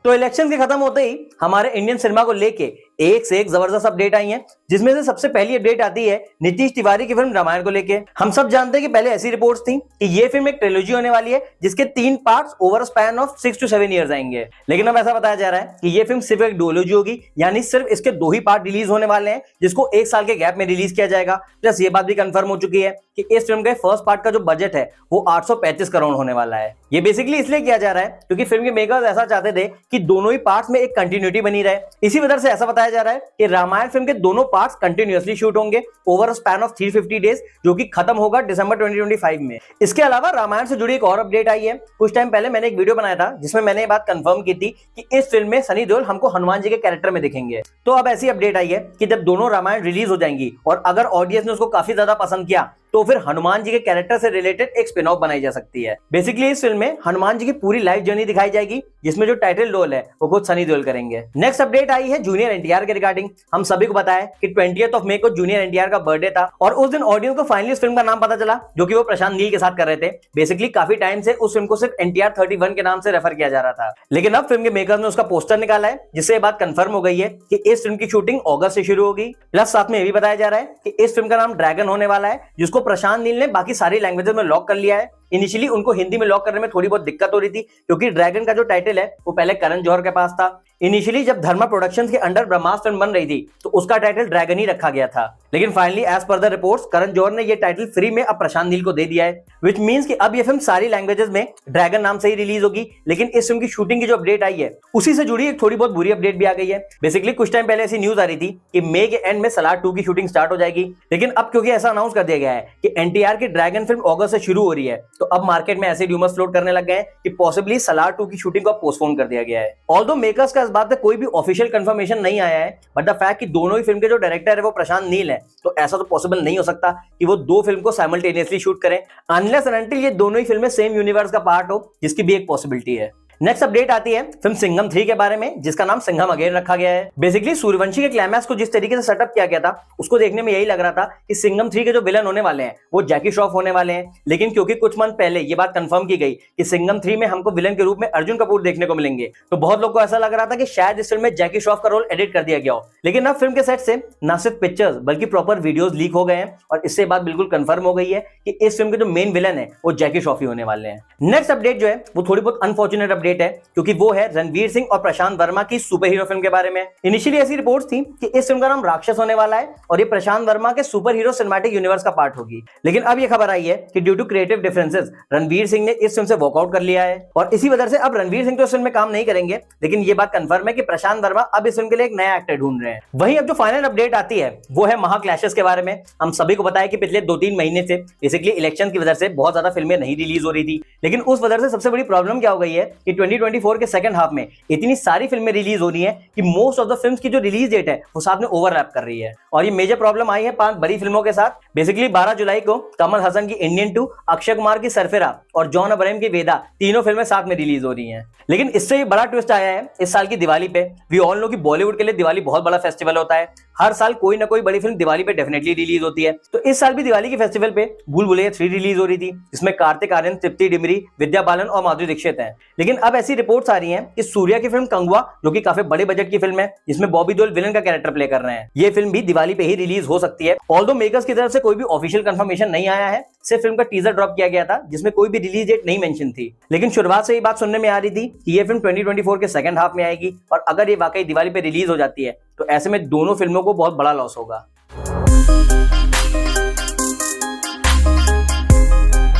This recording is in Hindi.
तो इलेक्शन के खत्म होते ही हमारे इंडियन सिनेमा को लेके एक से एक जबरदस्त अपडेट आई है, जिसमें से सबसे पहली अपडेट आती है नीतीश तिवारी की फिल्म रामायण को लेके। हम सब जानते हैं कि पहले ऐसी रिपोर्ट्स थी कि ये फिल्म एक ट्रिलॉजी होने वाली है जिसके 3 parts over span of 6 to 7 years आएंगे, लेकिन अब ऐसा बताया जा रहा है कि ये फिल्म सिर्फ एक डुओलॉजी होगी, यानी सिर्फ इसके 2 ही पार्ट रिलीज होने वाले हैं जिसको 1 साल के गैप में रिलीज किया जाएगा। प्लस ये बात भी कंफर्म हो चुकी है कि इस फिल्म के फर्स्ट पार्ट का जो बजट है वो 835 करोड़ होने वाला है। ये बेसिकली इसलिए किया जा रहा है क्योंकि फिल्म के मेकर्स ऐसा चाहते थे कि दोनों ही पार्ट्स में एक कंटिन्यूटी बनी रहे। इसी वजह से ऐसा बताया जा रहा है कि रामायण फिल्म के दोनों पार्ट्स कंटिन्यूअसली शूट होंगे ओवर स्पैन ऑफ 350 डेज, जो कि खत्म होगा दिसंबर 2025 में। इसके अलावा रामायण से जुड़ी एक और अपडेट आई है। कुछ टाइम पहले मैंने एक वीडियो बनाया था जिसमें मैंने ये बात कंफर्म की थी कि इस फिल्म में सनी देओल हमको हनुमान जी के कैरेक्टर में दिखेंगे। तो अब ऐसी अपडेट आई है कि जब दोनों रामायण रिलीज हो जाएंगी और अगर ऑडियंस ने उसको काफी ज्यादा पसंद किया तो फिर हनुमान जी के कैरेक्टर से रिलेटेड एक स्पिन ऑफ बनाई जा सकती है। बेसिकली इस फिल्म में हनुमान जी की पूरी लाइफ जर्नी दिखाई जाएगी, जिसमें जो टाइटल रोल है वो खुद सनी देओल करेंगे। नेक्स्ट अपडेट आई है जूनियर एनटीआर के रिगार्डिंग। हम सभी को बताया कि 20th of May को जूनियर एनटीआर का बर्थडे था और उस दिन ऑडियंस को फाइनली उस फिल्म का नाम पता चला, जो कि वो प्रशांत नील के साथ कर रहे थे। बेसिकली काफी टाइम से उस फिल्म को सिर्फ एनटीआर 31 के नाम से रेफर किया जा रहा था, लेकिन अब फिल्म के मेकर्स ने उसका पोस्टर निकाला है, जिससे ये बात कंफर्म हो गई है कि इस फिल्म की शूटिंग अगस्त से शुरू होगी। प्लस साथ में ये भी बताया जा रहा है कि इस फिल्म का नाम ड्रैगन होने वाला है, जिसको प्रशांत नील ने बाकी सारी लैंग्वेजेस में लॉक कर लिया है। इनिशियली उनको हिंदी में लॉक करने में थोड़ी बहुत दिक्कत हो रही थी क्योंकि ड्रैगन का जो टाइटल है वो पहले करण जौहर के पास था। इनिशियली जब धर्मा प्रोडक्शंस के अंडर ब्रह्मास्त्र फिल्म बन रही थी तो उसका टाइटल ड्रैगन ही रखा गया था, लेकिन finally as per the reports Karan Johar ने ये टाइटल फ्री में अब प्रशांत नील को दे दिया है, व्हिच मींस कि अब ये फिल्म सारी लैंग्वेजेस में ड्रैगन नाम से ही रिलीज होगी। लेकिन इस फिल्म की शूटिंग की जो अपडेट आई है उसी से जुड़ी एक थोड़ी बहुत बुरी अपडेट भी आ गई है। बेसिकली कुछ टाइम पहले ऐसी न्यूज आ रही थी कि मई के एंड में सलार 2 की शूटिंग स्टार्ट हो जाएगी, लेकिन अब क्योंकि ऐसा अनाउंस कर दिया गया है कि एनटीआर की ड्रैगन फिल्म अगस्त से शुरू हो रही है, तो अब मार्केट में ऐसे र्यूमर्स फ्लोट करने लग गए हैं कि पॉसिबली सलार 2 की शूटिंग को पोस्टपोन कर दिया गया है। ऑल्दो मेकर्स का इस बात पे कोई भी ऑफिशियल कंफर्मेशन नहीं आया है, बट द फैक्ट कि दोनों ही फिल्म के जो डायरेक्टर है वो प्रशांत नील है, तो ऐसा तो पॉसिबल नहीं हो सकता कि वो 2 फिल्म को साइमल्टेनियसली शूट करें अनलेस एंड अनटिल ये दोनों ही फिल्में सेम यूनिवर्स का पार्ट हो, जिसकी भी एक पॉसिबिलिटी है। नेक्स्ट अपडेट आती है फिल्म सिंघम 3 के बारे में, जिसका नाम सिंघम अगेन रखा गया है। बेसिकली सूर्यवंशी के क्लाइमैक्स को जिस तरीके से सेटअप किया गया था उसको देखने में यही लग रहा था कि सिंघम 3 के जो विलन होने वाले हैं वो जैकी श्रॉफ होने वाले हैं, लेकिन क्योंकि कुछ मंथ पहले ये बात कंफर्म की गई कि सिंघम 3 में हमको विलन के रूप में अर्जुन कपूर देखने को मिलेंगे, तो बहुत लोग को ऐसा लग रहा था कि शायद इस फिल्म में जैकी श्रॉफ का रोल एडिट कर दिया गया हो। लेकिन अब फिल्म के सेट से न सिर्फ पिक्चर्स बल्कि प्रॉपर वीडियोस लीक हो गए हैं और इससे बात बिल्कुल कंफर्म हो गई है कि इस फिल्म के जो मेन विलन है वो जैकी श्रॉफ ही होने वाले हैं। नेक्स्ट अपडेट जो है वो थोड़ी बहुत अनफॉर्चुनेट अपडेट है, क्योंकि वो है रणवीर सिंह और प्रशांत वर्मा की सुपर हीरो फिल्म के बारे में। इनिशियली ऐसी रिपोर्ट्स थी कि इस फिल्म का नाम राक्षस होने वाला है और ये प्रशांत वर्मा के सुपर हीरो सिनेमैटिक यूनिवर्स का पार्ट होगी, लेकिन अब ये खबर आई है कि due to creative differences Ranveer Singh ने इस फिल्म से वॉकआउट कर लिया है और इसी वजह से अब रणवीर सिंह तो इस फिल्म में काम नहीं करेंगे, लेकिन ये बात कंफर्म है कि प्रशांत वर्मा अब इस फिल्म के लिए एक नया एक्टर ढूंढ रहे हैं। वहीं अब जो फाइनल अपडेट आती है वो है महाक्लैशेस के बारे में। हम सभी को बताया कि पिछले 2-3 महीने से बेसिकली इलेक्शन की वजह से बहुत ज्यादा फिल्में नहीं रिलीज हो रही थी, लेकिन उस वजह से सबसे बड़ी प्रॉब्लम क्या हो गई है कि 2024 के सेकंड हाफ में इतनी सारी फिल्में रिलीज हो रही हैं कि मोस्ट ऑफ द फिल्म्स की जो रिलीज डेट है वो साथ में ओवरलैप कर रही है, और ये मेजर प्रॉब्लम आई है 5 बड़ी फिल्मों के साथ। बेसिकली 12 जुलाई को कमल हसन की इंडियन 2, अक्षय कुमार की सरफिरा और जॉन अब्राहम की वेदा, तीनों फिल्में साथ में रिलीज हो रही हैं। लेकिन इससे ये बड़ा ट्विस्ट आया है इस साल की दिवाली पे। वी ऑल नो कि बॉलीवुड के लिए दिवाली बहुत बड़ा फेस्टिवल होता है, हर साल कोई ना कोई बड़ी फिल्म दिवाली पे डेफिनेटली रिलीज होती है। तो इस साल भी दिवाली के फेस्टिवल पे भूल भुलैया 3 रिलीज हो रही थी, जिसमें कार्तिक आर्यन, तृप्ति डिमरी, विद्या बालन और माधुरी दीक्षित हैं। लेकिन अब ऐसी रिपोर्ट्स आ रही हैं कि सूर्या की फिल्म कंगुआ, जो कि काफी बड़े बजट की फिल्म है जिसमें बॉबी देओल विलन का कैरेक्टर प्ले कर रहे हैं, ये फिल्म भी दिवाली पे ही रिलीज हो सकती है। ऑल्दो मेकर्स की तरफ से कोई भी ऑफिशियल कंफर्मेशन नहीं आया है, सिर्फ फिल्म का टीजर ड्रॉप किया गया था जिसमें कोई भी रिलीज डेट नहीं मेंशन थी। लेकिन शुरुआत से ये बात सुनने में आ रही थी कि ये फिल्म 2024 के सेकंड हाफ में आएगी, और अगर ये वाकई दिवाली पे रिलीज हो जाती है तो ऐसे में दोनों फिल्मों को बहुत बड़ा लॉस होगा।